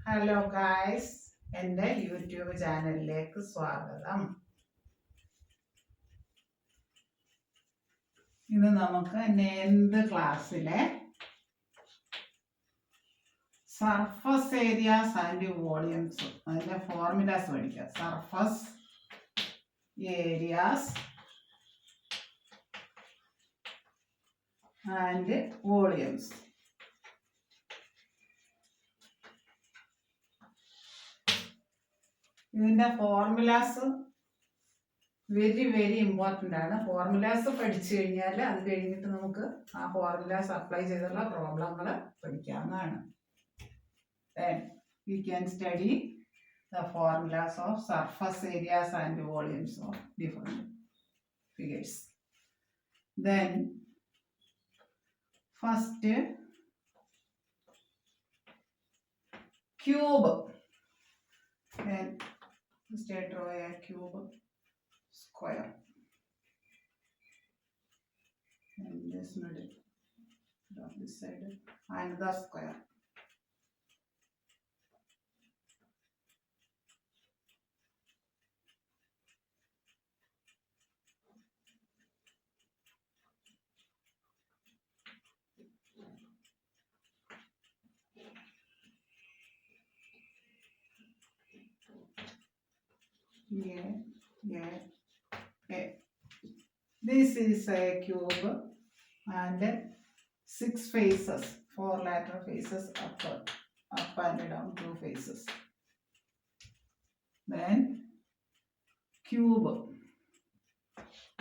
Hello guys, എൻ്റെ YouTube ചാനലിലേക്ക് സ്വാഗതം. ഇന്ന് നമുക്ക് 9th ക്ലാസ്സിലെ സർഫസ് ഏരിയാസ് ആൻഡ് വോളിയംസ് അതിൻ്റെ ഫോർമുലാസ് പഠിക്കാം. Surface areas and volumes. ഇതിൻ്റെ ഫോർമുലാസ് വെരി ഇമ്പോർട്ടൻ്റ് ആണ്. ഫോർമുലാസ് പഠിച്ചു കഴിഞ്ഞാൽ അത് കഴിഞ്ഞിട്ട് നമുക്ക് ആ ഫോർമുലാസ് അപ്ലൈ ചെയ്തുള്ള പ്രോബ്ലങ്ങൾ പഠിക്കാവുന്നതാണ്. Then we can study the formulas of surface areas and volumes of different figures. Then first cube. Then just draw a cube square and this middle of this side and the square. This is a cube and 6 faces, 4 lateral faces, up and down 2 faces. Then cube.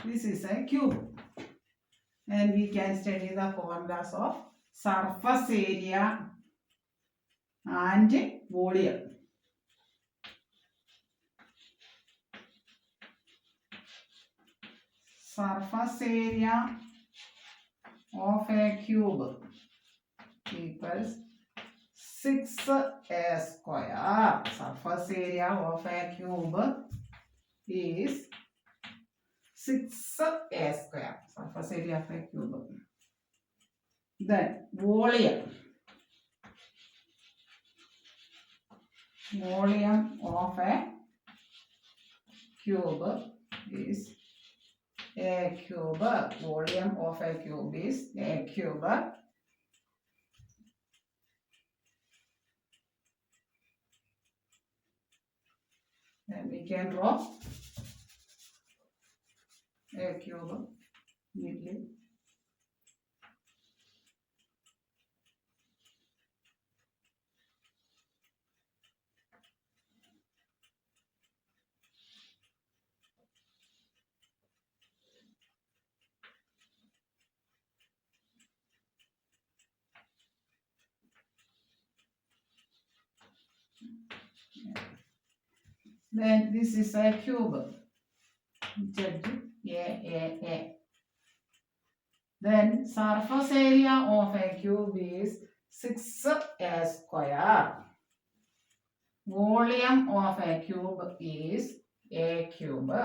This is a cube, and we can study the formulas of surface area and volume. Surface area of a cube equals 6a square. Surface area of a cube is 6a square. Surface area of a cube. Then volume. Volume of a cube is a cube. Volume of a cube is a cube. Then we can draw a cube neatly. Then this is a cube. A. Then surface area of a cube is 6a square. Volume of a cube is a cube.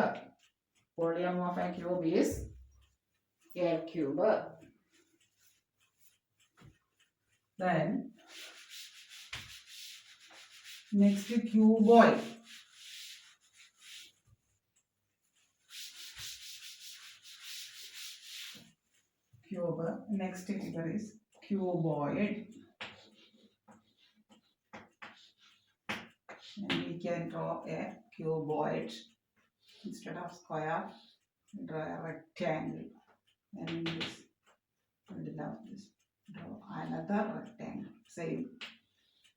Volume of a cube is a cube. Then next cuboid. Cube. Next figure is cuboid. And we can draw a cuboid. Instead of square, draw a rectangle. And in this middle of this, draw another rectangle. Same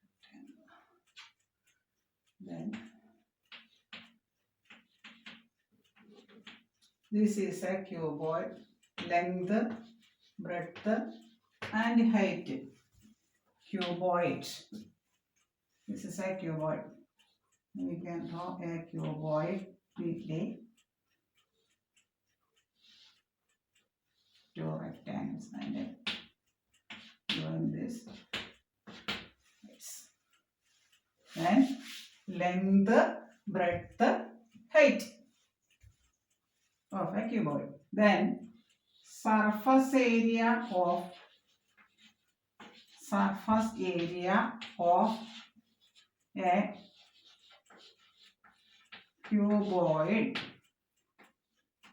rectangle. Then this is a cuboid. Length, breadth and height. Cuboid. This is a cuboid. We can draw a cuboid neatly. 2 rectangles and doing this. Yes. Then length, breadth, height of a cuboid. Then surface area of a cuboid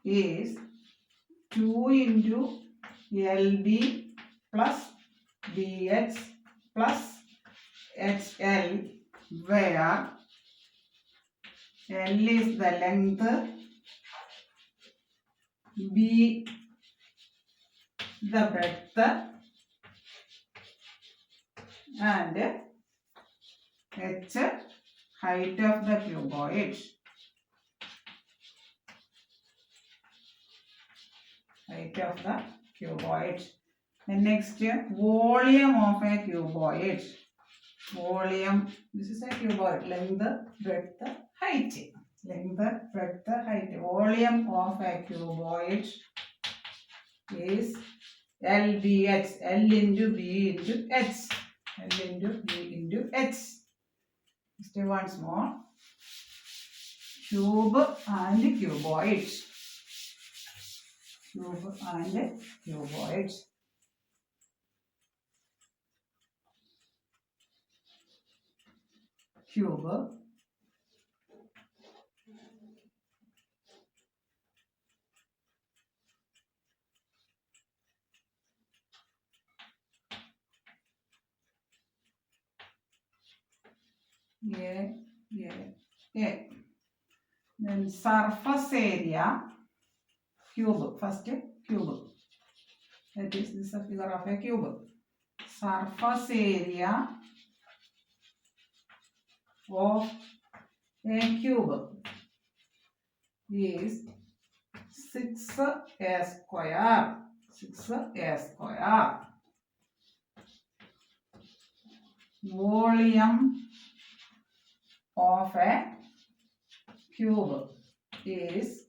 is 2 into LB plus BH plus HL, where L is the length, B the breadth, and H height of the cuboid. Height of the cuboid. And next, volume of a cuboid. Volume, this is a cuboid, length, breadth, height. Length, breadth, height. Volume of a cuboid is LBH, L into B into H. L into B into H. Next, once more. Cube and cuboid. Cube and cuboid. Cube, A. Then surface area, cube, first cube. That is, this is a figure of a cube. Surface area of a cube is 6a square. 6a square. Volume of a cube is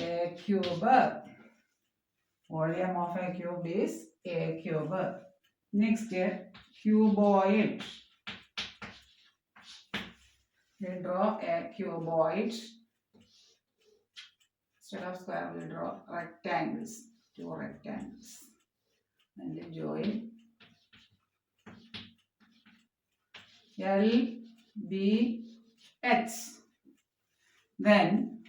a cube. Volume of a cube is a cube. Next, cuboid. We draw a cuboid. Instead of square, we draw rectangles. 2 rectangles. And join L, B, H. Then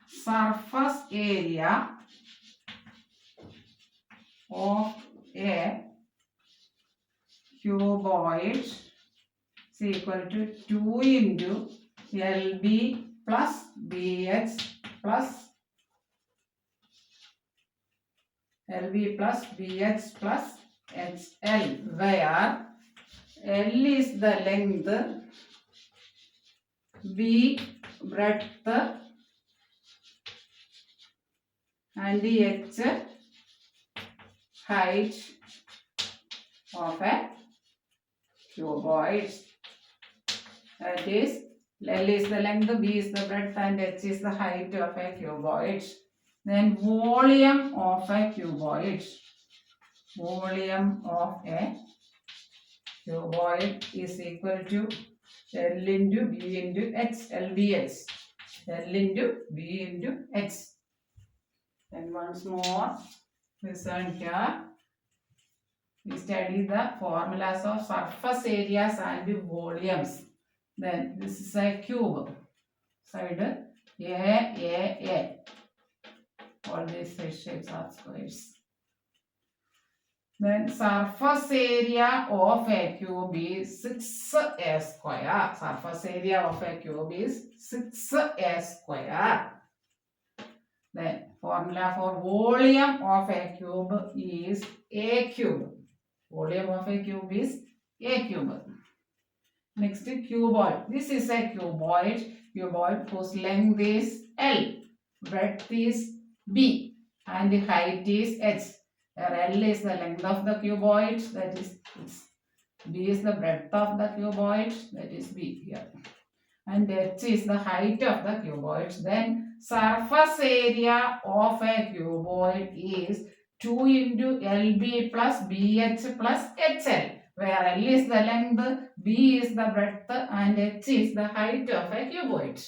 surface area of a cuboid is equal to 2 into LB plus BH plus LB plus BH plus HL, where L is the length, B breadth, and H height of a cuboid. That is, L is the length, B is the breadth, and H is the height of a cuboid. Then volume of a cuboid. Volume of a cuboid is equal to L into B into H, LBH. L into B into H. Then once more, listen here. We study the formulas of surface areas and volumes. Then this is a cube. Side A. All these shapes are squares. Then surface area of a cube is 6a square. Surface area of a cube is 6a square. Then formula for volume of a cube is a cube. Volume of a cube is a cube. Next, cuboid. This is a cuboid. Cuboid whose length is L, breadth is B, and height is H. Where L is the length of the cuboid, that is B is the breadth of the cuboid, that is B here. And H is the height of the cuboid. Then surface area of a cuboid is 2 into LB plus BH plus HL, where L is the length, B is the breadth, and H is the height of a cuboid.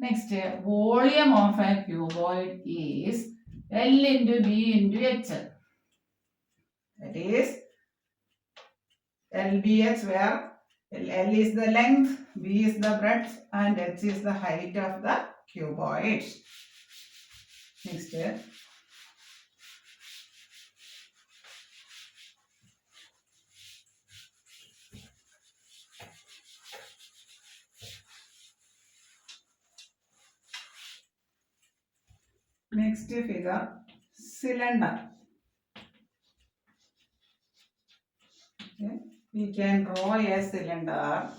Next, volume of a cuboid is L into B into H. That is LBH, where L is the length, B is the breadth, and H is the height of the cuboid. Next, figure, cylinder. Okay. We can draw a cylinder.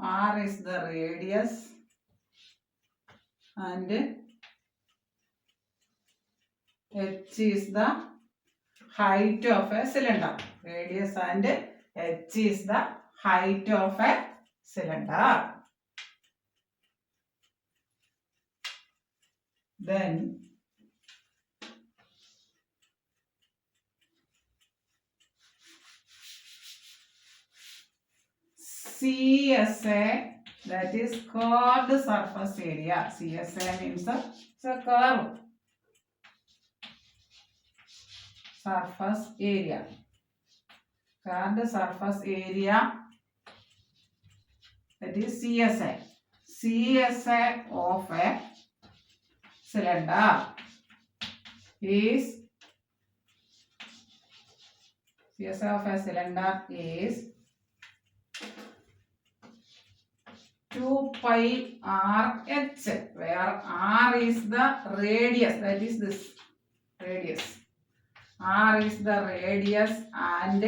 R is the radius and H is the height of a cylinder. Radius and H is the height of a cylinder. Then CSA, that is curved surface area. CSA means it's a curve surface area. Curved surface area, that is CSA. CSA of a cylinder is 2 pi RH, where R is the radius, that is this radius. R is the radius and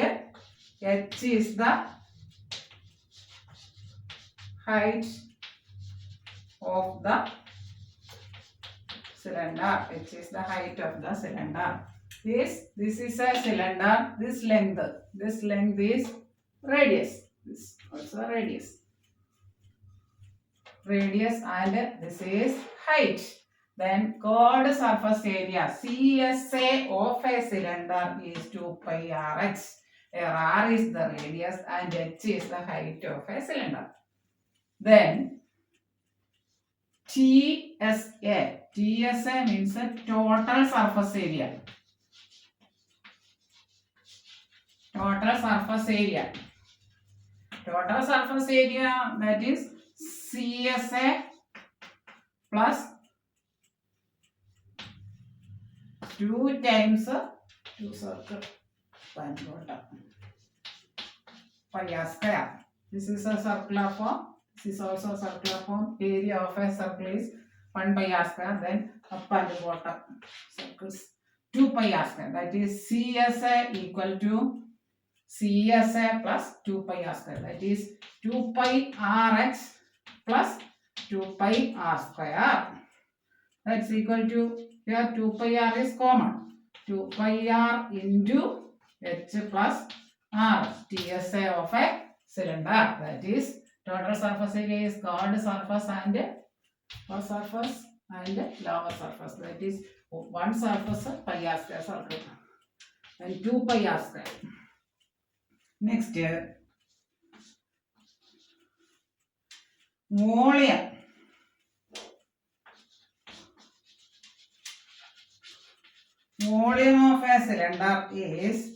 H is the height of the cylinder. H is the height of the cylinder. This is a cylinder. This length is radius. This also radius. Radius and this is height. Then curved surface area, CSA of a cylinder is 2 pi RH, where R is the radius and H is the height of a cylinder. Then TSA means a total surface area. Total surface area, that is CSA plus 2 times 2 circle pi r square. This is a circular form. This is also a circular form. Area of a circle is 1 pi r square. Then up and bottom circles 2 pi r square. That is CSA equal to CSA plus 2 pi r square. That is 2 pi RH plus 2 pi r square. That's equal to, here 2 pi r is common. 2 pi r into H plus R, TSA of a cylinder. That is total surface area is curved surface and upper surface and lower surface. That is one surface pi r square circle and 2 pi r square. Next, volume. Volume of a cylinder is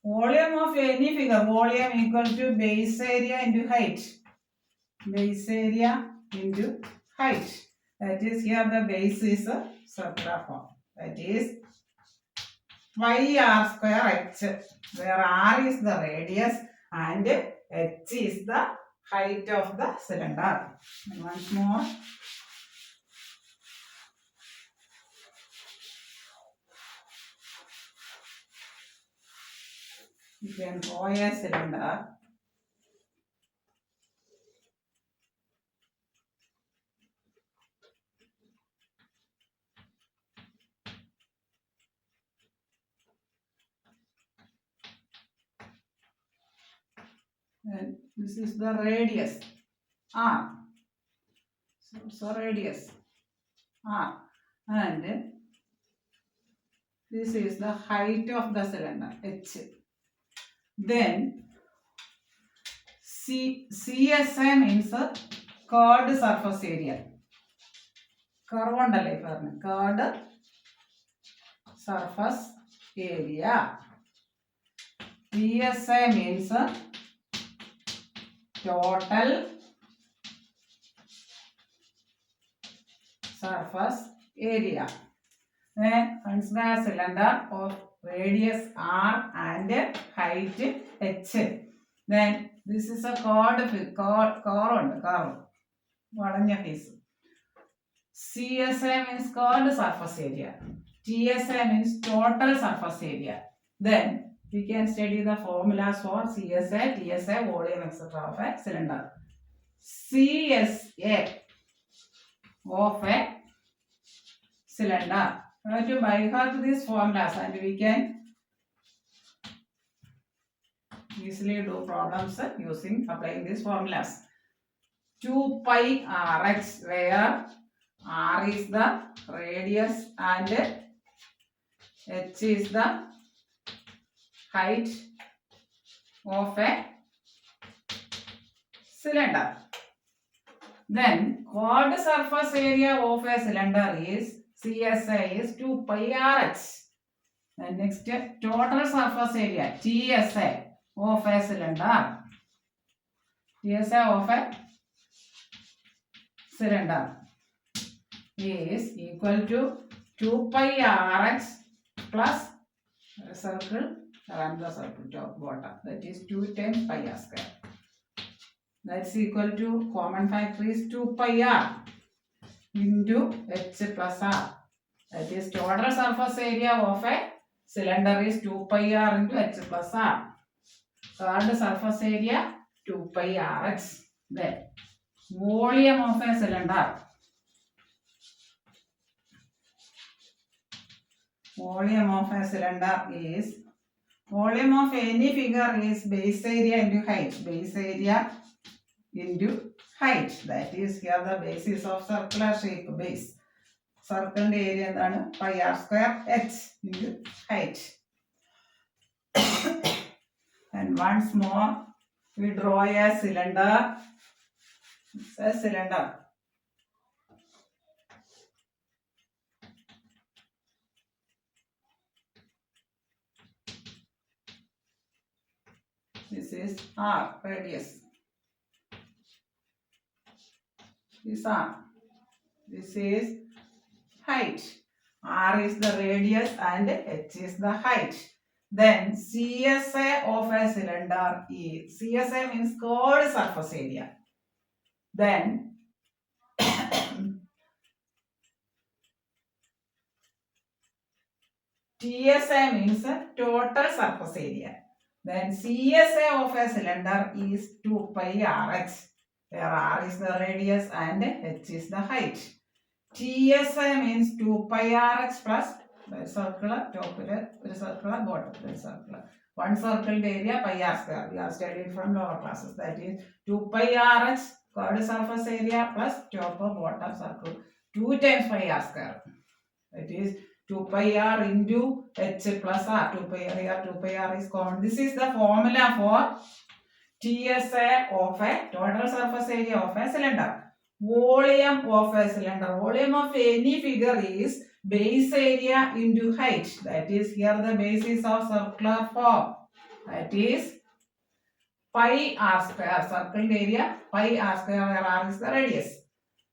volume of any figure. Volume equal to base area into height. Base area into height. That is, here the base is a circular form. That is pi r square h, where r is the radius and h is the height of the cylinder. And once more. You can draw a cylinder. And this is the radius R. So radius R. And this is the height of the cylinder H. Then CSA means curved surface area. Curve ഉണ്ടല്ലേ പറഞ്ഞു. Curved surface area. PSA means total surface area. Then consider a cylinder of radius R and height H. Then this is a curve. വളഞ്ഞ piece. CSA means curved surface area. TSA means total surface area. Then we can study the formulas for CSA, TSA, volume, etc. of a cylinder. CSA of a cylinder. We have to by heart these formulas and we can easily do problems using applying these formulas. 2 pi rx, where r is the radius and h is the height of a cylinder. Then chord surface area of a cylinder is CSA is 2 pi rh. And next total surface area TSA of a cylinder. TSA of a cylinder is equal to 2 pi rh plus a circle around the circle top bottom, that is 2 times pi r square. That's equal to common factor is 2 pi r into h plus r. That is total surface area of a cylinder is 2 pi r into h plus r. Curved surface area 2 pi rx. Then volume of a cylinder. Volume of a cylinder is, volume of any figure is base area into height. Base area into height. That is here the basis of circular shape base. Circle area എന്താണ് pi r square h into height. And once more we draw a cylinder. It's a cylinder. This is R, radius. This R. This is height. R is the radius and H is the height. Then CSA of a cylinder is, CSA means curved surface area. Then TSA means total surface area. Then CSA of a cylinder is 2 pi rh, where r is the radius and h is the height. TSA means 2 pi rh plus circular top, circular bottom, circular. One circle area pi r square. We have studied from lower classes. That is 2 pi rh curved surface area plus top or bottom circle 2 times pi r square. That is 2 pi r into h plus r. 2 pi r here, 2 pi r is common. This is the formula for TSA of a total surface area of a cylinder. Volume of a cylinder. Volume of any figure is base area into height. That is here the basis of circular form. That is pi r square. Circle area pi r square, where r is the radius.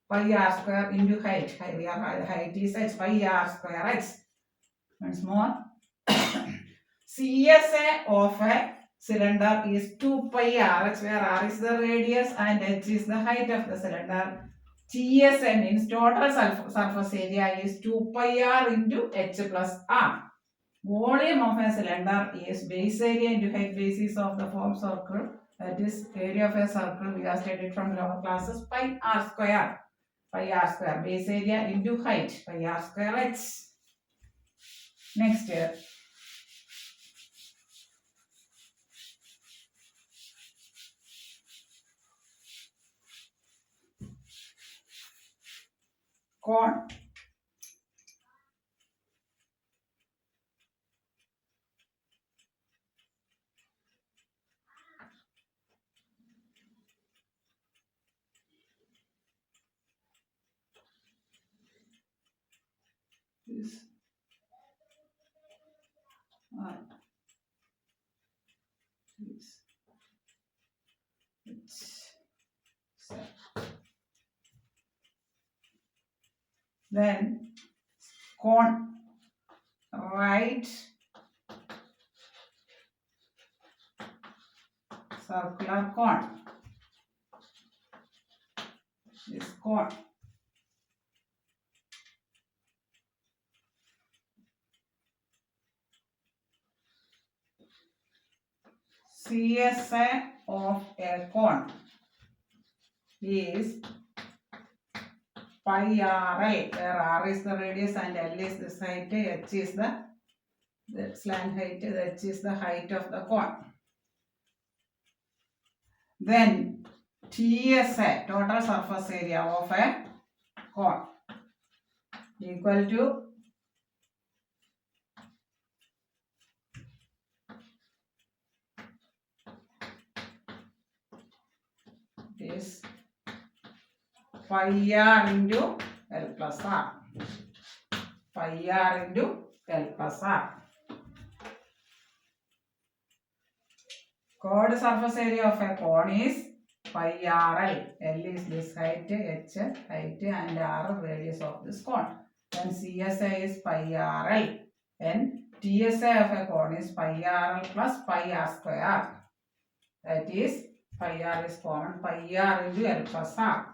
Pi r square into height. Height is h, pi r square h. Once more. CSA of a cylinder is 2 pi rh, where r is the radius and h is the height of the cylinder. TSA means total surface area is 2 pi r into h plus r. Volume of a cylinder is base area into height, basis of the form circle. That is area of a circle we have studied from lower classes, pi r square. Pi r square, base area into height, pi r square h. Next here. Cone. this and this. Then cone, right circular cone, this cone. CSA of a cone is pi RL, where R is the radius and L is this height, H is the slant height, H is the height of the cone. Then TSA, total surface area of a cone, equal to this pi R into L plus R. Pi R into L plus R. Chord surface area of a cone is pi RL. L is this height, H height, and R radius of this cone. Then CSA is pi RL. Then TSA of a cone is pi RL plus pi R square. That is, pi R is common, pi R into L plus R.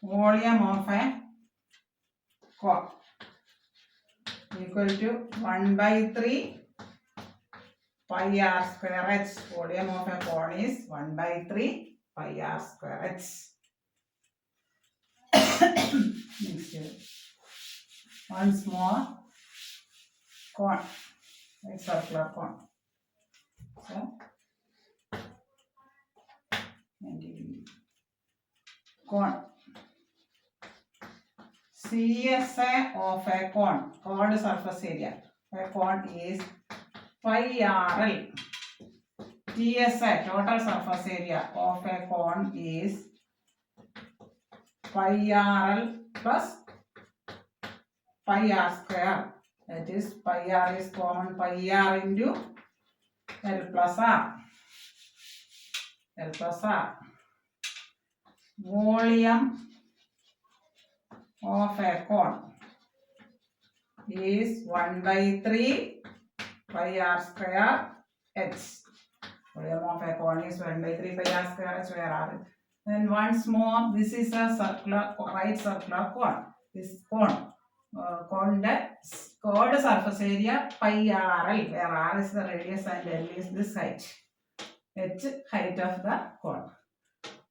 Volume of a cone equal to 1 by 3 pi R square H. Volume of a cone is 1 by 3 pi R square H. Next, once more cone, like circular cone. So, 90 degree cone. CSA of a cone, chord surface area. A cone is pi RL. TSA, total surface area of a cone is pi RL plus pi R square. That is, pi R is common, pi R into L plus R. L plus R. Volume of a cone is 1 by 3 pi R square H. Volume of a cone is 1 by 3 pi R square H, where R is. Then once more, this is a circular, right circular cone. This cone, chord surface area pi RL, where R is the radius and L is this height. H height of the cone.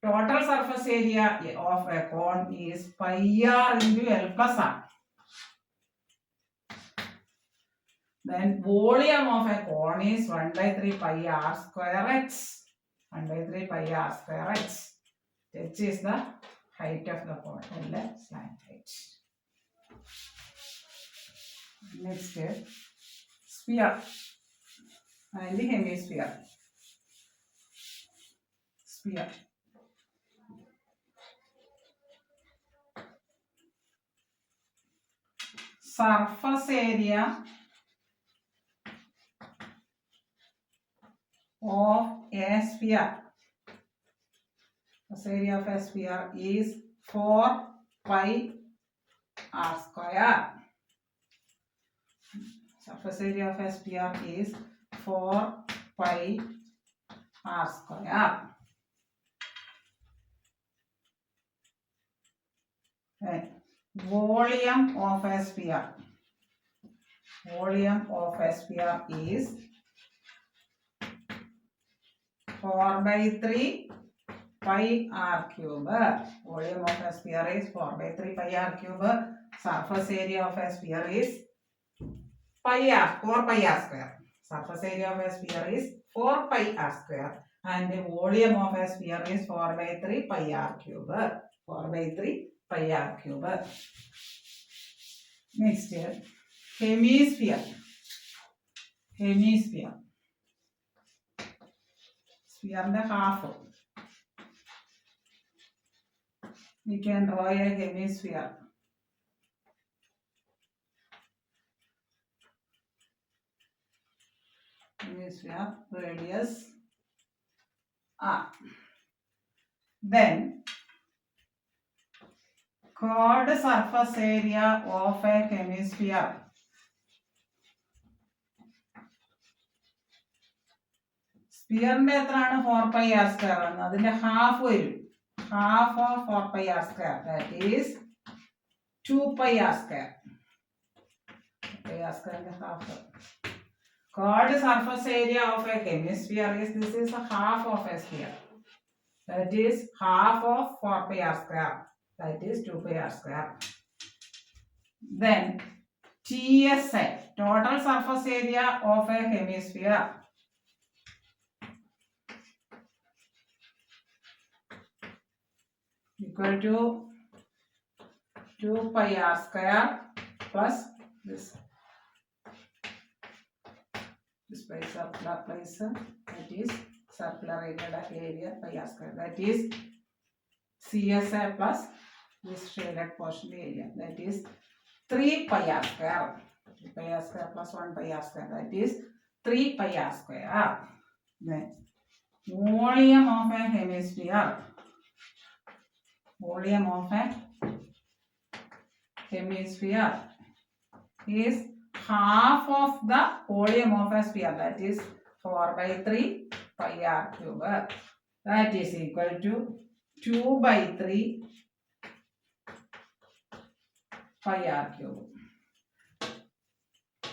Total surface area of a cone is pi R into L plus R. Then volume of a cone is 1 by 3 pi R square H. 1 by 3 pi R square H. H is the height of the cone, L slant height. Next, sphere and the hemisphere. Sphere. Surface area of a sphere. Surface area of a sphere is 4 pi R square. Surface area of a sphere is 4 pi R square. Volume of a sphere. Volume of a sphere is 4 by 3 pi R cube. Volume of a sphere is 4 by 3 pi R cube. Surface area of a sphere is pi R, 4 pi R square. Surface area of a sphere is 4 pi R square. And the volume of a sphere is 4 by 3 pi R cube. 4 by 3 pi R cube. Next, hemisphere. Hemisphere. Sphere and a half. we can draw a hemisphere. Hemisphere, radius R. Then chord surface area of a hemisphere. സ്പിയറിന്റെ എത്രയാണ് 4πr²? അതിന്റെ half വരും. Half of 4πr². That is 2πr². 2πr²ന്റെ half. Chord surface area of a hemisphere is, this is a half of a sphere. That is half of 4πr². That is 2πr². Then TSA, total surface area of a hemisphere. Equal to 2πr² plus this by circular place, that is circular area πr². That is CSA plus this shaded portion area, that is 3πr². 3πr² plus 1πr², that is 3πr². Then volume of a hemisphere. Volume of a hemisphere is half of the volume of a sphere, that is 4/3 πr³. That is equal to 2/3 πr³.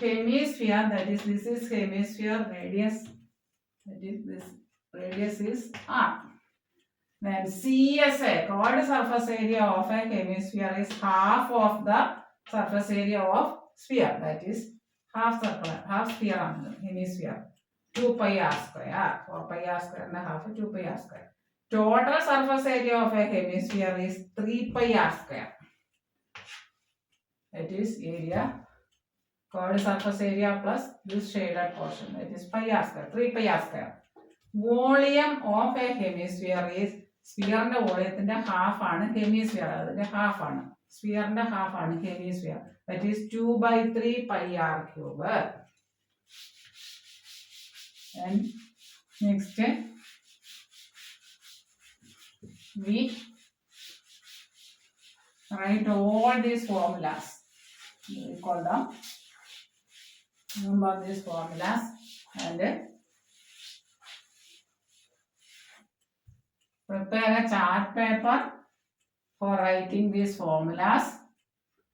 Hemisphere, that is, this is hemisphere radius, that is, this radius is R. Then CSA, chord surface area of a hemisphere, is half of the surface area of sphere, that is half circular, half sphere on the hemisphere. 2πr². 4πr² and a half, 2πr². Total surface area of a hemisphere is 3πr². That is area, chord surface area plus this shaded portion, that is πr², 3πr². Volume of a hemisphere is, സ്പിയറിന്റെ വോളിയത്തിന്റെ half ആണ് hemisphere, അതിന്റെ half ആണ് സ്പിയറിന്റെ half ആണ് hemisphere, that is 2/3 πr³. And next we write all these formulas. We call them, remember these formulas, and prepare a chart paper for writing these formulas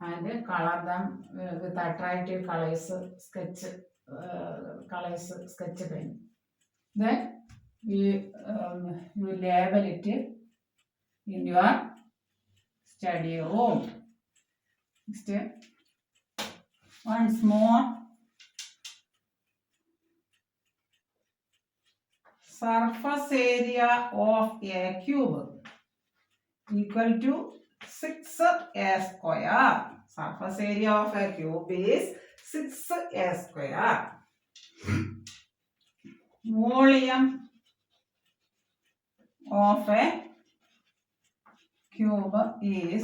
and color them with attractive colors, sketch pen. Then you label it in your study room. Next, once more, surface area of a cube equal to 6a². Surface area of a cube is 6a². Volume of a cube is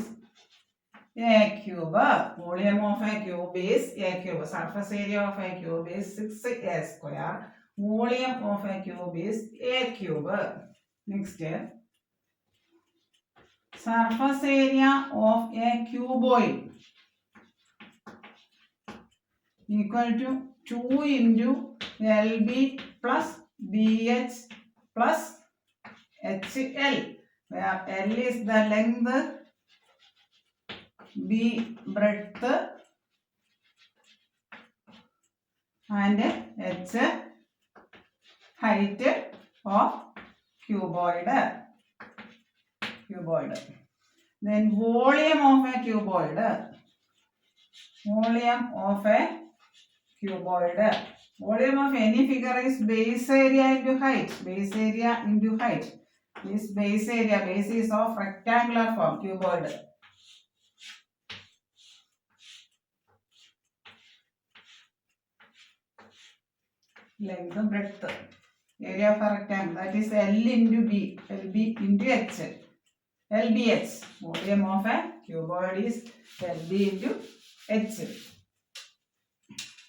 a³. Volume of a cube is a³. Surface area of a cube is 6a². Volume of a cube is a³. Next, surface area of a cuboid equal to 2 into LB plus BH plus HL, where L is the length, B breadth, and H height of cuboid. Then volume of a cuboid. Volume of a cuboid. Volume of any figure is base area into height. Base area into height. This base area, base is of rectangular form, cuboid. Length, breadth, area of a rectangle, that is L into B, LB into H, LBH. Volume of a cuboid is LB into H.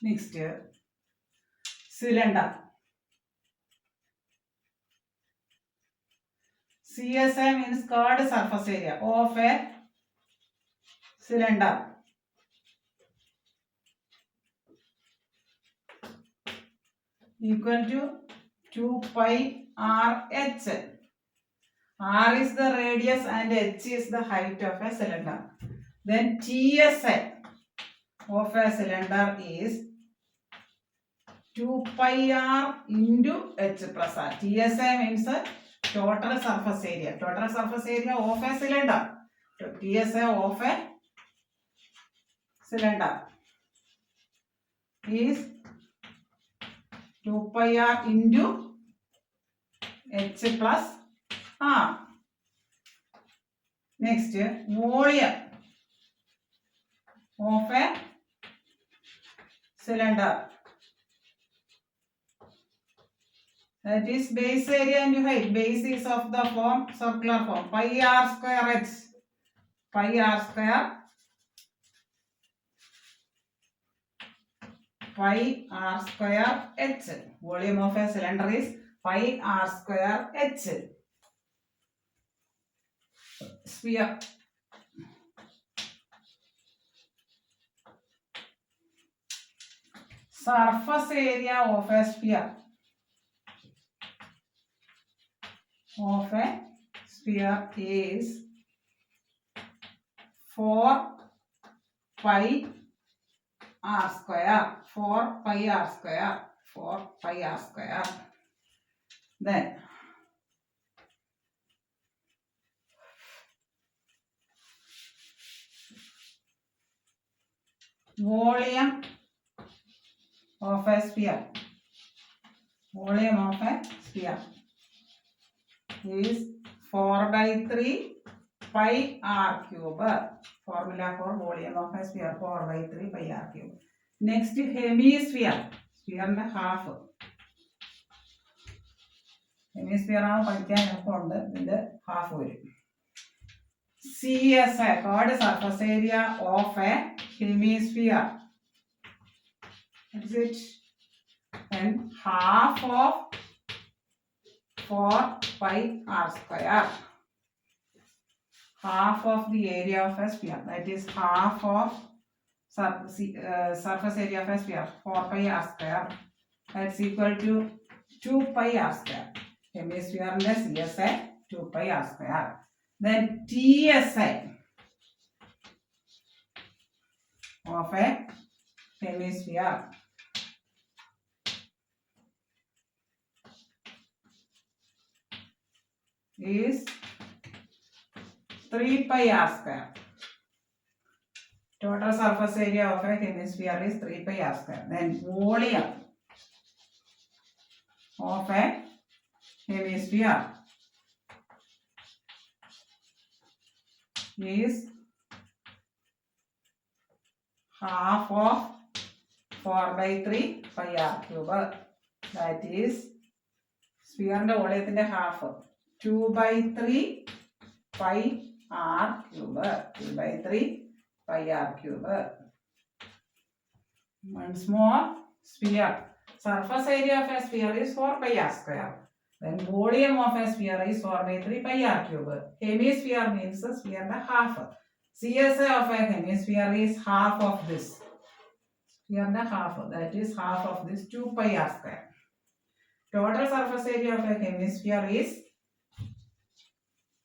Next, cylinder. CSI means curved surface area of a cylinder. Equal to 2 pi RH. R is the radius and H is the height of a cylinder. Then TSI of a cylinder is 2 pi R into H plus R. TSI means total surface area. Total surface area of a cylinder. TSI of a cylinder is 2 pi R into H plus R. Next, volume of a cylinder. That is base area into height. Base is of the form, circular form. Pi R square H. Pi R square. Pi R square H. Volume of a cylinder is pi R square H. Sphere. Surface area of a sphere. Of a sphere is 4 pi R square. 4 pi R square. 4 pi R square. Then volume of a sphere. Volume of a sphere is 4 by 3 pi R cube. Formula for volume of a sphere 4 by 3 pi R cube. Next, hemisphere. Sphere and half. Hemisphere ആണ് പഠിക്കാൻ എളുപ്പമുണ്ട്. ഇതിന്റെ half വരും. CSI, curved surface area of a hemisphere. That's it. And half of 4 pi R square. Half of the area of a sphere. That is half of surface area of a sphere. 4 pi R square. That's equal to 2 pi R square. Hemisphere and CSI 2 pi R square. Then TSI of a hemisphere is 3 pi R square. Total surface area of a hemisphere is 3 pi R square. Then volume of a hemisphere is half of 4 by 3 pi R cube. That is sphere and volume half. 2 by 3 pi R cube. 2 by 3 pi R cube. Once more, sphere. Surface area of a sphere is 4 pi R square. Then volume of a sphere is 4 by 3 pi R cube. Hemisphere means the sphere and half. CSI of a hemisphere is half of this. Sphere and half. That is half of this 2 pi R square. Total surface area of a hemisphere is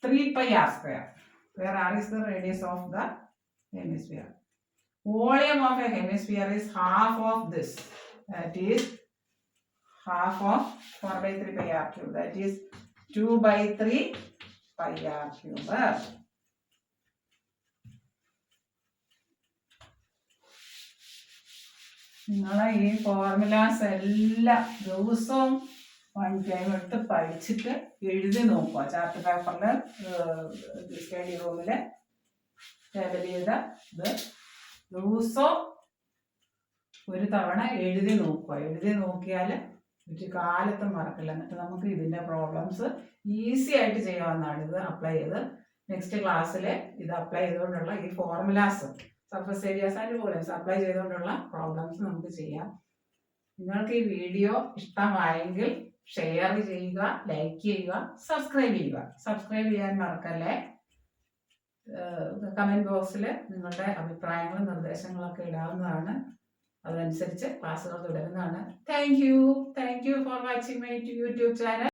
3 pi R square, where R is the radius of the hemisphere. Volume of a hemisphere is half of this. That is half of 4 by 3 pi R cube. That is 2 by 3 pi R cube. നിങ്ങളെ ഈ formulas എല്ലാം ദിവസവും 1 time എടുത്ത് പഠിച്ചിട്ട് എഴുതി നോക്കുക. Chart പേപ്പറിൽ study റൂമിൽ ടേബിൾ ചെയ്ത ഇത് ദിവസവും ഒരു തവണ എഴുതി നോക്കുക. എഴുതി നോക്കിയാൽ ഒരു കാലത്തും മറക്കില്ല. എന്നിട്ട് നമുക്ക് ഇതിൻ്റെ പ്രോബ്ലംസ് ഈസി ആയിട്ട് ചെയ്യാവുന്നതാണ്. ഇത് അപ്ലൈ ചെയ്ത് നെക്സ്റ്റ് ക്ലാസ്സിൽ ഇത് അപ്ലൈ ചെയ്തുകൊണ്ടുള്ള ഈ formulas surface areas and volumes apply ചെയ്തുകൊണ്ടുള്ള പ്രോബ്ലംസ് നമുക്ക് ചെയ്യാം. നിങ്ങൾക്ക് ഈ വീഡിയോ ഇഷ്ടമായെങ്കിൽ ഷെയർ ചെയ്യുക, ലൈക്ക് ചെയ്യുക, സബ്സ്ക്രൈബ് ചെയ്യാൻ മറക്കല്ലേ. കമന്റ് ബോക്സിൽ നിങ്ങളുടെ അഭിപ്രായങ്ങളും നിർദ്ദേശങ്ങളൊക്കെ ഇടാവുന്നതാണ്. അതനുസരിച്ച് ക്ലാസ്സുകൾ തുടരുന്നതാണ്. Thank you for watching my YouTube channel.